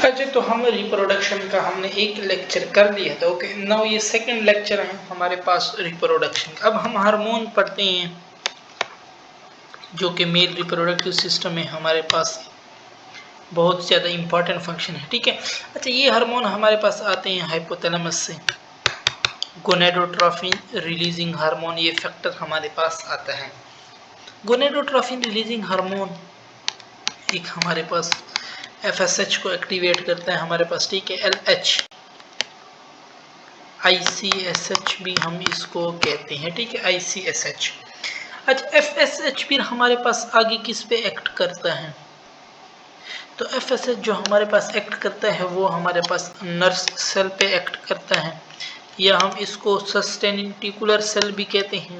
अच्छा, तो हम रिप्रोडक्शन का हमने एक लेक्चर कर लिया था। ओके, नाउ ये सेकंड लेक्चर है हमारे पास रिप्रोडक्शन का। अब हम हार्मोन पढ़ते हैं जो कि मेल रिप्रोडक्टिव सिस्टम में हमारे पास बहुत ज़्यादा इंपॉर्टेंट फंक्शन है। ठीक है, अच्छा, ये हार्मोन हमारे पास आते हैं हाइपोथैलेमस से। गोनेडोट्रोफिन रिलीजिंग हार्मोन, ये फैक्टर हमारे पास आता है। गोनेडोट्रोफिन रिलीजिंग हार्मोन एक हमारे पास FSH को एक्टिवेट करता है हमारे पास। ठीक है, LH ICSH भी हम इसको कहते हैं। ठीक है, ICSH। अच्छा, FSH फिर हमारे पास आगे किस पे एक्ट करता है? तो FSH जो हमारे पास एक्ट करता है वो हमारे पास नर्व सेल पे एक्ट करता है, या हम इसको सस्टेनिटिकुलर सेल भी कहते हैं,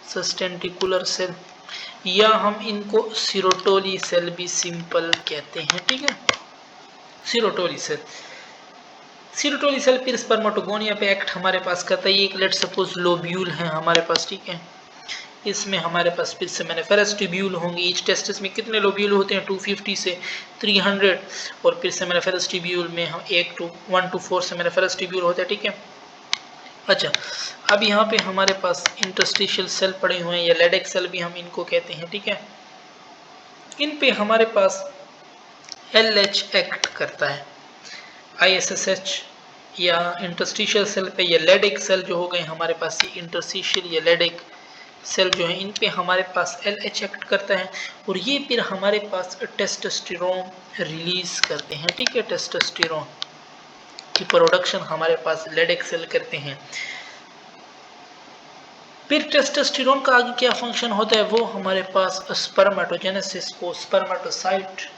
सस्टेनिटिकुलर सेल, या हम इनको सिरोटोली सेल भी सिंपल कहते हैं। ठीक है, सिरोटोली सेल। सिरोटोली सेल फिर स्पर्मेटोगोनिया पे एक्ट हमारे पास करता है। ये एक लेट सपोज लोब्यूल है हमारे पास। ठीक है, इसमें हमारे पास फिर सेमिनिफेरस ट्यूब्यूल होंगे। ईच टेस्टिस में कितने लोब्यूल होते हैं? 250 से 300। और फिर सेमिनिफेरस ट्यूब्यूल में हम 1 to 4 सेमिनिफेरस ट्यूब्यूल होते हैं। ठीक है, अच्छा, अब यहाँ पे हमारे पास इंटरस्टिशियल सेल पड़े हुए हैं, या लेडेक सेल भी हम इनको कहते हैं। ठीक है, इन पे हमारे पास LH एक्ट करता है। ISSH या इंटरस्टिशियल सेल पे, या लेडेक सेल जो हो गए हमारे पास, ये इंटरस्टिशियल या लेडेक सेल जो है इन पे हमारे पास LH एक्ट करता है, और ये फिर हमारे पास टेस्टोस्टेरोन रिलीज करते हैं। ठीक है, टेस्टोस्टेरोन की प्रोडक्शन हमारे पास लेडेक सेल करते हैं। फिर टेस्टोस्टेरोन का आगे क्या फंक्शन होता है? वो हमारे पास स्पर्मेटोजेनेसिस को, स्पर्मेटोसाइट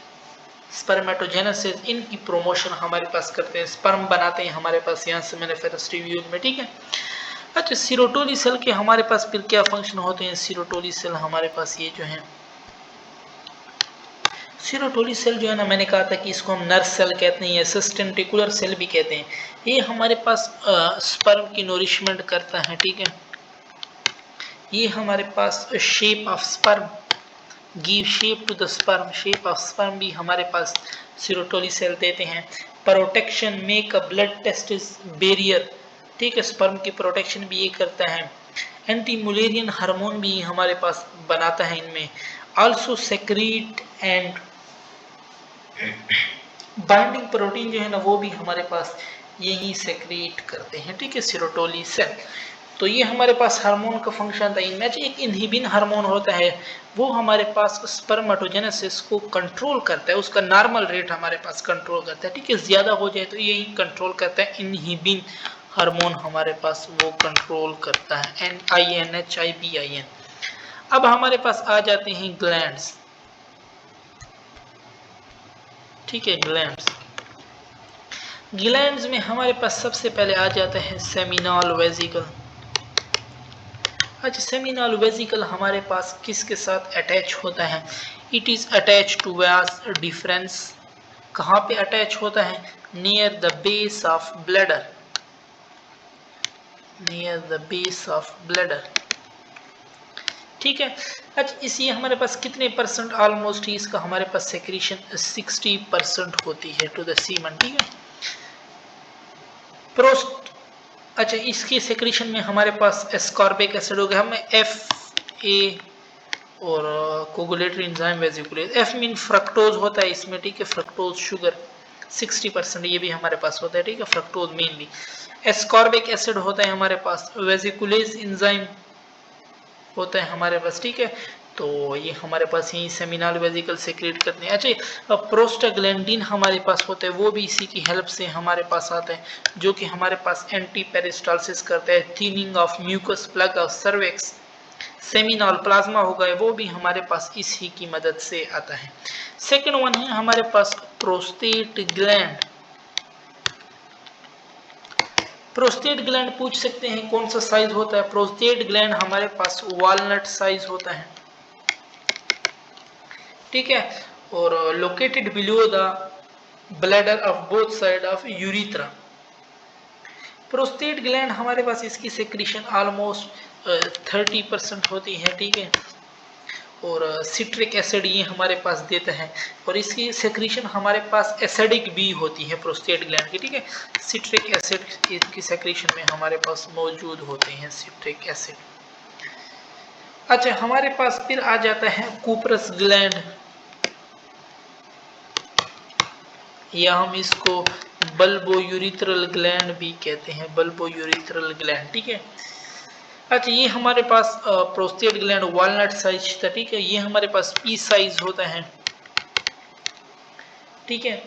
स्पर्मेटोजेनेसिस, इनकी प्रोमोशन हमारे पास करते हैं, स्पर्म बनाते हैं हमारे पास यहाँ से सेमिनिफेरस ट्यूब्यूल में। ठीक है, अच्छा, सिरोटोली सेल के हमारे पास फिर क्या फंक्शन होते हैं? सिरोटोली सेल हमारे पास ये जो है, सिरोटोली सेल जो है ना, मैंने कहा था कि इसको हम नर्व सेल कहते हैं या सस्टेनिटिकुलर सेल भी कहते हैं। ये हमारे पास स्पर्म की नोरिशमेंट करता है। ठीक है, ये हमारे पास shape of sperm, give shape to the sperm, shape of sperm भी हमारे पास सिरोटोली सेल देते हैं। Protection, make a blood testis barrier. ठीक है, स्पर्म की प्रोटेक्शन भी ये करता है। एंटी मुलेरियन हार्मोन भी हमारे पास बनाता है इनमें। Also secrete and binding protein जो है ना, वो भी हमारे पास यही सेक्रीट करते हैं। ठीक है, सिरोटोली सेल। तो ये हमारे पास हार्मोन का फंक्शन था। इनमें एक इनहिबिन हार्मोन होता है, वो हमारे पास स्पर्मेटोजेनेसिस को कंट्रोल करता है, उसका नॉर्मल रेट हमारे पास कंट्रोल करता है। ठीक है, ज्यादा हो जाए तो यही कंट्रोल करता है, इनहिबिन हार्मोन हमारे पास वो कंट्रोल करता है, NINHIBIN। अब हमारे पास आ जाते हैं ग्लैंड्स। ठीक है, ग्लैंड्स में हमारे पास सबसे पहले आ जाता है सेमिनल वेसिकल। अच्छा, सेमिनल वेसिकल हमारे पास किसके साथ अटैच होता है? It is attach to vas deferens. कहाँ पे अटैच होता है? Near the base of bladder, near the base of bladder. ठीक है, अच्छा, इसी हमारे पास कितने परसेंट ऑलमोस्ट इसका हमारे पास सेक्रीशन 60% होती है टू द सीमन। ठीक है, प्रोस्ट, अच्छा, इसकी सेक्रीशन में हमारे पास एस्कॉर्बिक एसिड हो गया, हमें FA और कोगुलेटरी एंजाइम वेसिकुलेज। F मीन फ्रक्टोज होता है इसमें। ठीक है, फ्रक्टोज शुगर 60% ये भी हमारे पास होता है। ठीक है, फ्रक्टोज मेनली। एस्कॉर्बिक एसिड होता है हमारे पास, वेसिकुलेज एंजाइम होता है हमारे पास। ठीक है, तो ये हमारे पास यही सेमिनल वेसिकल सेक्रेट करते हैं। अच्छा, प्रोस्टाग्लैंडिन हमारे पास होता है, वो भी इसी की हेल्प से हमारे पास आता है, जो कि हमारे पास एंटी पेरिस्टालसिस करता है, thinning of mucus plug of cervix. Seminal plasma हो गए, वो भी हमारे पास इसी की मदद से आता है। सेकेंड वन है हमारे पास प्रोस्टेट ग्लैंड। प्रोस्टेट ग्लैंड पूछ सकते हैं कौन सा साइज होता है? प्रोस्टेट ग्लैंड हमारे पास वॉलनट साइज होता है। ठीक है, और located below the bladder of both side of urethra. Prostate gland हमारे पास इसकी सेक्रीशन ऑलमोस्ट 30% होती है। ठीक है, और सिट्रिक एसिड ये हमारे पास देता है, और इसकी सेक्रीशन हमारे पास एसिडिक भी होती है प्रोस्टेट ग्लैंड की, ठीक है। सिट्रिक एसिड की सेक्रीशन में हमारे पास मौजूद होते हैं सिट्रिक एसिड। अच्छा, हमारे पास फिर आ जाता है कूपरस ग्लैंड, या हम इसको बल्बोयूरिथ्रल ग्लैंड भी कहते हैं, बल्बोयूरिथ्रल ग्लैंड, ठीक है। अच्छा, ये हमारे पास प्रोस्टेट ग्लैंड वॉलनट साइज था, ठीक है। ये हमारे पास पी साइज होता है, ठीक है।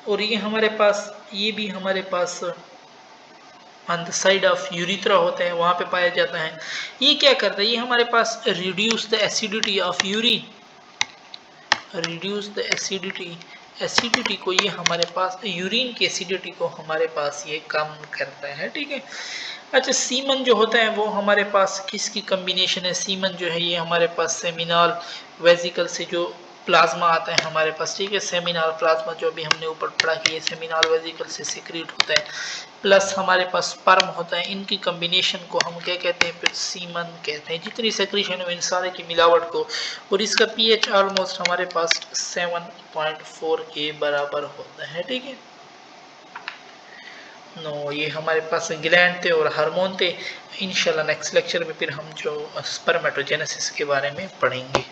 और ये हमारे पास, ये भी हमारे pass on the side of urethra होता है, वहां पे पाया जाता है। ये क्या करता है, ये हमारे पास reduce the acidity of urine, reduce the acidity को ये हमारे पास, यूरिन की एसिडिटी को हमारे पास ये कम करता है, ठीक है। अच्छा, सीमन जो होता है वो हमारे पास किसकी कम्बिनेशन है, सीमन जो है ये हमारे पास सेमिनल वेजिकल से जो प्लाज्मा आता है हमारे पास, ठीक है। सेमिनल प्लाज्मा जो भी हमने ऊपर पढ़ा कि ये सेमिनल वेजिकल से सिक्रीट होता है, प्लस हमारे पास स्पर्म होता है, इनकी कम्बिनेशन को हम क्या कहते हैं, फिर सीमन कहते हैं। जितनी सेक्रीशन है इन सारे की मिलावट को, और इसका पीएच ऑलमोस्ट हमारे पास 7.4 के बराबर होता है, ठीक है। ये हमारे पास ग्लैंड थे और हार्मोन थे। इंशाल्लाह नेक्स्ट लेक्चर में फिर हम जो स्पर्मेटोजेनेसिस के बारे में पढ़ेंगे।